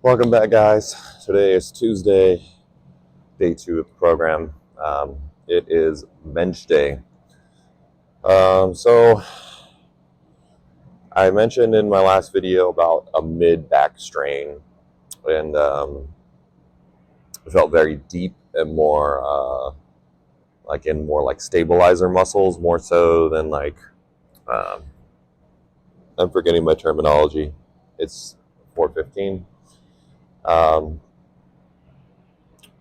Welcome back, guys. Today is Tuesday, day 2 of the program. It is bench day. So I mentioned in my last video about a mid back strain, and it felt very deep and more like stabilizer muscles, more so than um, I'm forgetting my terminology. It's 415.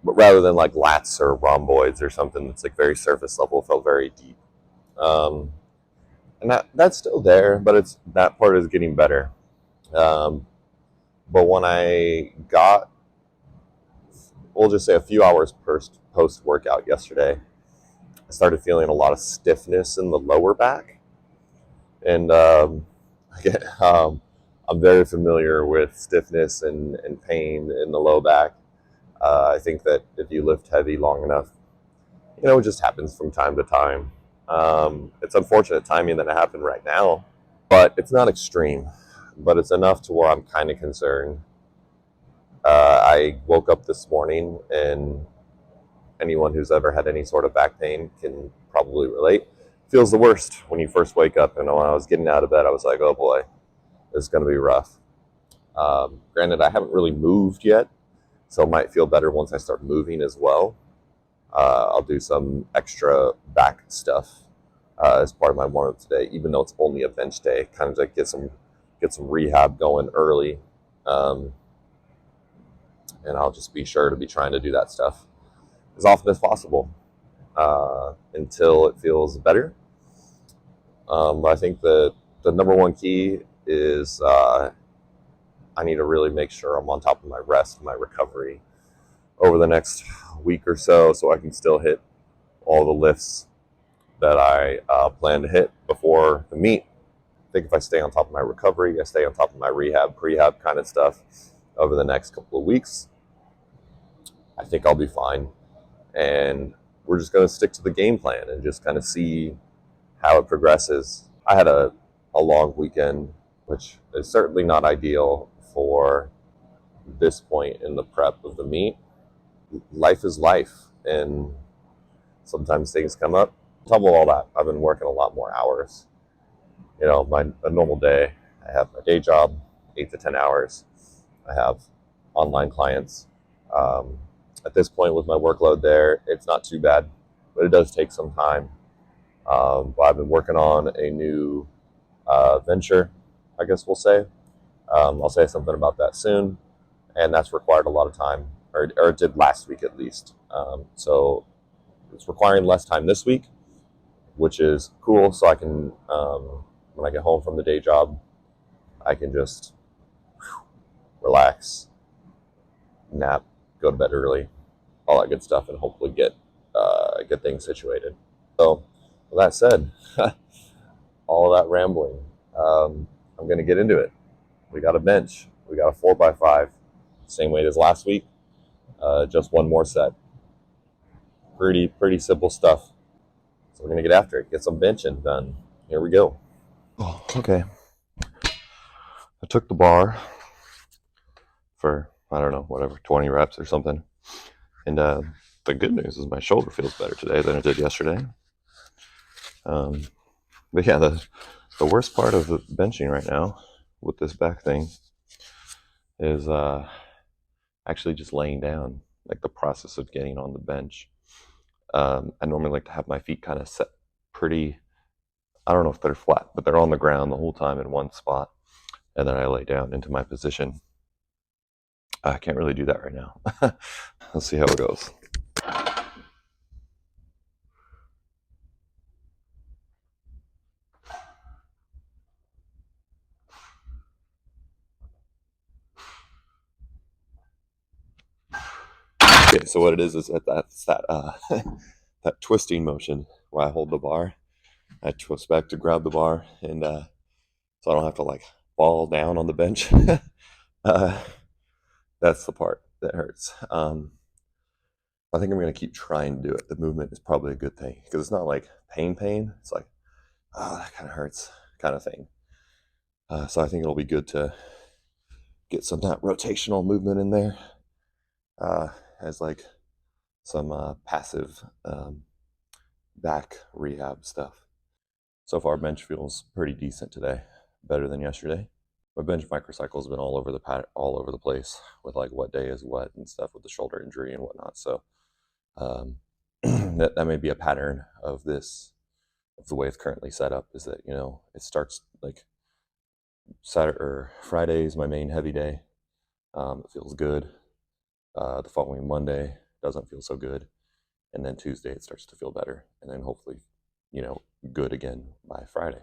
But rather than like lats or rhomboids or something that's like very surface level, felt very deep. Um, and that's still there, but that part is getting better. But when I got, we'll just say a few hours post workout yesterday, I started feeling a lot of stiffness in the lower back, and I'm very familiar with stiffness and pain in the low back. I think that if you lift heavy long enough, it just happens from time to time. It's unfortunate timing that it happened right now, but it's not extreme. But it's enough to where I'm kind of concerned. I woke up this morning, and anyone who's ever had any sort of back pain can probably relate. Feels the worst when you first wake up. And when I was getting out of bed, I was like, oh boy, this is going to be rough. Granted, I haven't really moved yet, so it might feel better once I start moving as well. I'll do some extra back stuff as part of my warm-up today, even though it's only a bench day, kind of like get some rehab going early. And I'll just be sure to be trying to do that stuff as often as possible until it feels better. But I think the number one key is I need to really make sure I'm on top of my rest and my recovery over the next week or so I can still hit all the lifts that I plan to hit before the meet. I think if I stay on top of my recovery, I stay on top of my rehab, prehab kind of stuff over the next couple of weeks, I think I'll be fine. And we're just going to stick to the game plan and just kind of see how it progresses. I had a long weekend, which is certainly not ideal for this point in the prep of the meet. Life is life, and sometimes things come up. On top of all that, I've been working a lot more hours. A normal day, I have my day job, 8 to 10 hours. I have online clients. At this point with my workload there, it's not too bad, but it does take some time. But I've been working on a new venture, I guess we'll say. I'll say something about that soon, and that's required a lot of time, or it did last week at least. So it's requiring less time this week, which is cool. So I can, when I get home from the day job, I can just relax, nap, go to bed early, all that good stuff, and hopefully get things situated. So, with that said, all of that rambling, I'm going to get into it. We got a bench. We got a 4x5, same weight as last week, just one more set. Pretty simple stuff. So we're going to get after it, get some benching done. Here we go. Oh, okay. I took the bar for, I don't know, whatever, 20 reps or something. And the good news is my shoulder feels better today than it did yesterday. But yeah, the worst part of the benching right now with this back thing is actually just laying down, like the process of getting on the bench. I normally like to have my feet kind of set pretty, I don't know if they're flat, but they're on the ground the whole time in one spot. And then I lay down into my position. I can't really do that right now. Let's see how it goes. Okay, so what it is that's that that twisting motion where I hold the bar, I twist back to grab the bar, and so I don't have to like fall down on the bench. That's the part that hurts. I think I'm going to keep trying to do it. The movement is probably a good thing because it's not like pain. It's like, oh, that kind of hurts kind of thing. So I think it'll be good to get some of that rotational movement in there as like some passive back rehab stuff. So far, bench feels pretty decent today, better than yesterday. My bench microcycle has been all over the place with like what day is what and stuff with the shoulder injury and whatnot. So that may be a pattern of this, of the way it's currently set up. Is that it starts like Saturday or Friday is my main heavy day. It feels good. The following Monday doesn't feel so good, and then Tuesday it starts to feel better, and then hopefully, good again by Friday.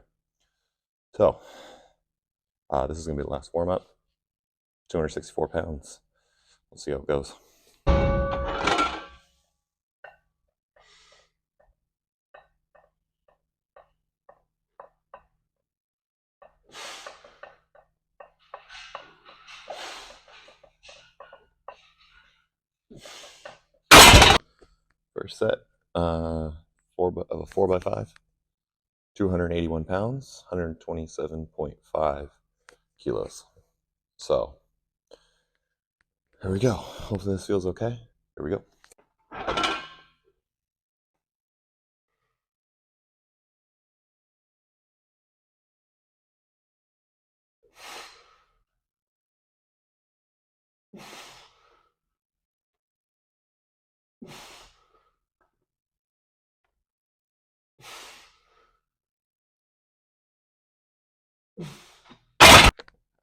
So this is gonna be the last warm up. 264 pounds. We'll see how it goes. First set, 4x5, 281 pounds, 127.5 kilos. So here we go. Hopefully this feels okay. Here we go.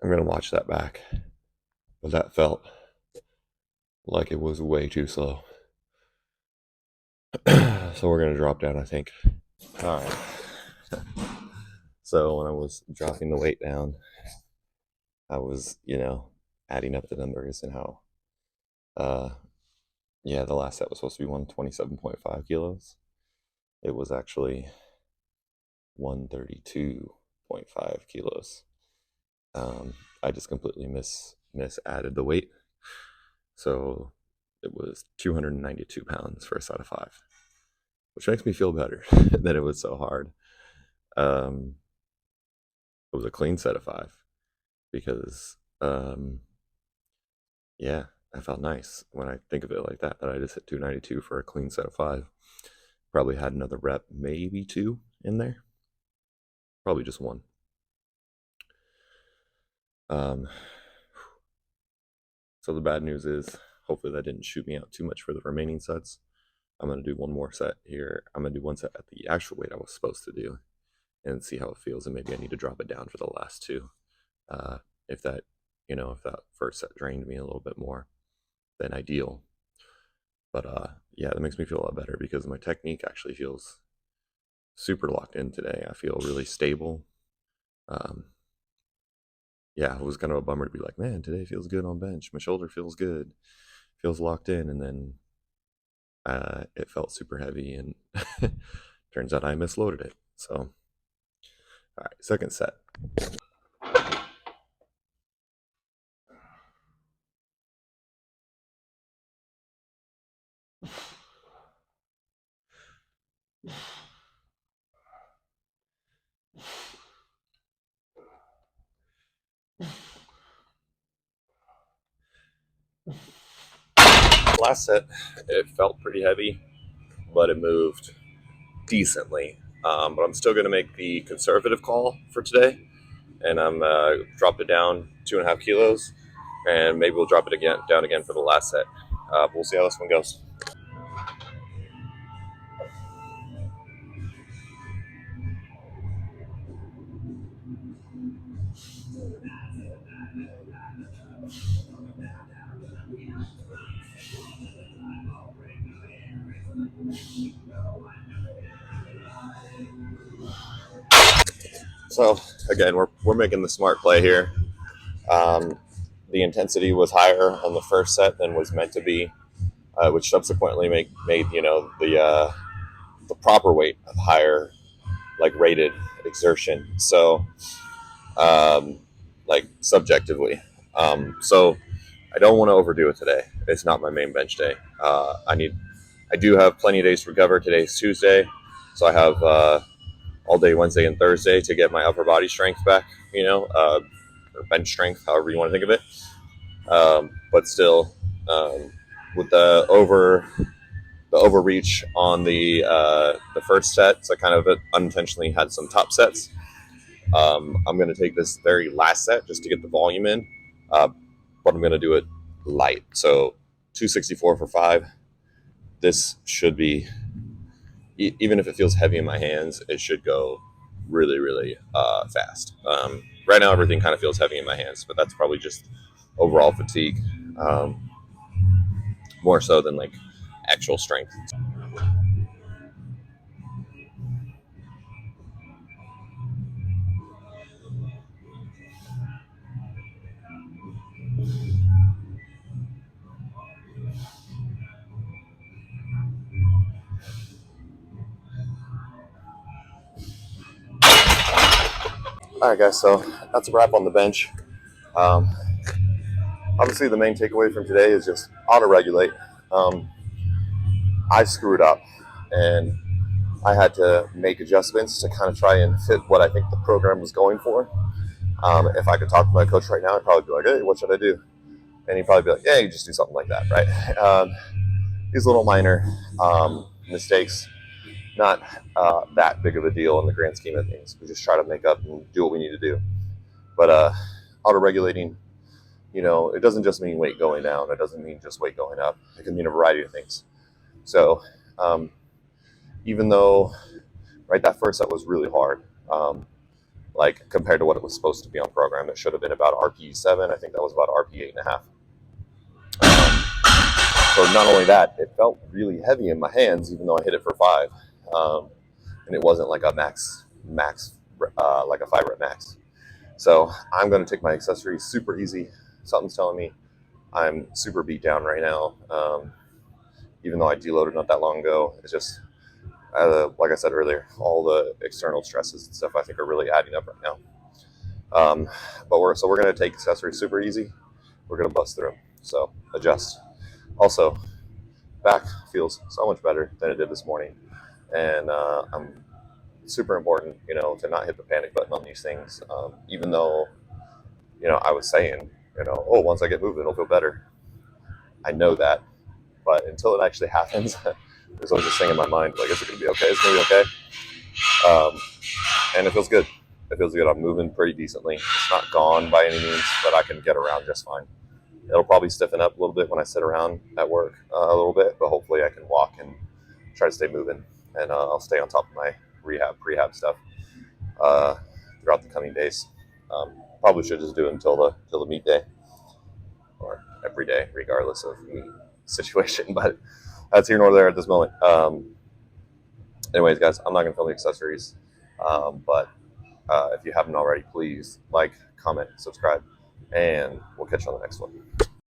I'm gonna watch that back, but that felt like it was way too slow. So we're gonna drop down, I think. All right. So when I was dropping the weight down, I was, adding up the numbers and how, the last set was supposed to be 127.5 kilos. It was actually 132.5 kilos. I just completely misadded the weight. So it was 292 pounds for a set of 5, which makes me feel better that it was so hard. It was a clean set of 5 because, I felt nice when I think of it like that I just hit 292 for a clean set of 5. Probably had another rep, maybe 2 in there. Probably just 1. So the bad news is, hopefully that didn't shoot me out too much for the remaining sets. I'm going to do one more set here. I'm going to do one set at the actual weight I was supposed to do and see how it feels, and maybe I need to drop it down for the last 2. If that first set drained me a little bit more than ideal. But that makes me feel a lot better because my technique actually feels super locked in today. I feel really stable. It was kind of a bummer to be like, man, today feels good on bench. My shoulder feels good, feels locked in, and then it felt super heavy, and turns out I misloaded it. So, all right, second set. Last set, it felt pretty heavy, but it moved decently. But I'm still going to make the conservative call for today, and I'm dropped it down 2.5 kilos, and maybe we'll drop it down again for the last set. We'll see how this one goes. So again, we're making the smart play here. The intensity was higher on the first set than was meant to be, which subsequently made the proper weight of higher, like, rated exertion. So like subjectively. So I don't want to overdo it today. It's not my main bench day. I do have plenty of days to recover. Today's Tuesday, so I have all day Wednesday and Thursday to get my upper body strength back. Or bench strength, however you want to think of it. But still, with the overreach on the first set, so I kind of unintentionally had some top sets. I'm going to take this very last set just to get the volume in, but I'm going to do it light. So 264 for 5. This should be, even if it feels heavy in my hands, it should go really, really fast. Right now, everything kind of feels heavy in my hands, but that's probably just overall fatigue, more so than like actual strength. All right, guys, so that's a wrap on the bench. Um, Obviously, the main takeaway from today is just auto-regulate. I screwed up, and I had to make adjustments to kind of try and fit what I think the program was going for. If I could talk to my coach right now, I'd probably be like, "Hey, what should I do?" And he'd probably be like, "Yeah, you just do something like that, right?" These little minor mistakes, not that big of a deal in the grand scheme of things. We just try to make up and do what we need to do. But auto-regulating, it doesn't just mean weight going down. It doesn't mean just weight going up. It can mean a variety of things. So even though, right, that first set was really hard, like compared to what it was supposed to be on program, it should have been about RPE 7. I think that was about RPE 8.5. So not only that, it felt really heavy in my hands, even though I hit it for 5. And it wasn't like a max, like a 5 rep max. So I'm going to take my accessories super easy. Something's telling me I'm super beat down right now. Even though I deloaded not that long ago, it's just, like I said earlier, all the external stresses and stuff I think are really adding up right now. But we're going to take accessories super easy. We're going to bust through them. So adjust. Also, back feels so much better than it did this morning, and I'm super important, to not hit the panic button on these things. Even though, I was saying, oh, once I get moving, it'll feel better. I know that, but until it actually happens, there's always this thing in my mind, like, is it going to be okay? It's going to be okay. And it feels good. It feels good. I'm moving pretty decently. It's not gone by any means, but I can get around just fine. It'll probably stiffen up a little bit when I sit around at work a little bit, but hopefully I can walk and try to stay moving, and I'll stay on top of my prehab stuff throughout the coming days. Probably should just do it until the meet day, or every day, regardless of the situation. But that's here nor there at this moment. Anyways, guys, I'm not gonna film the accessories, but if you haven't already, please like, comment, subscribe, and we'll catch you on the next one.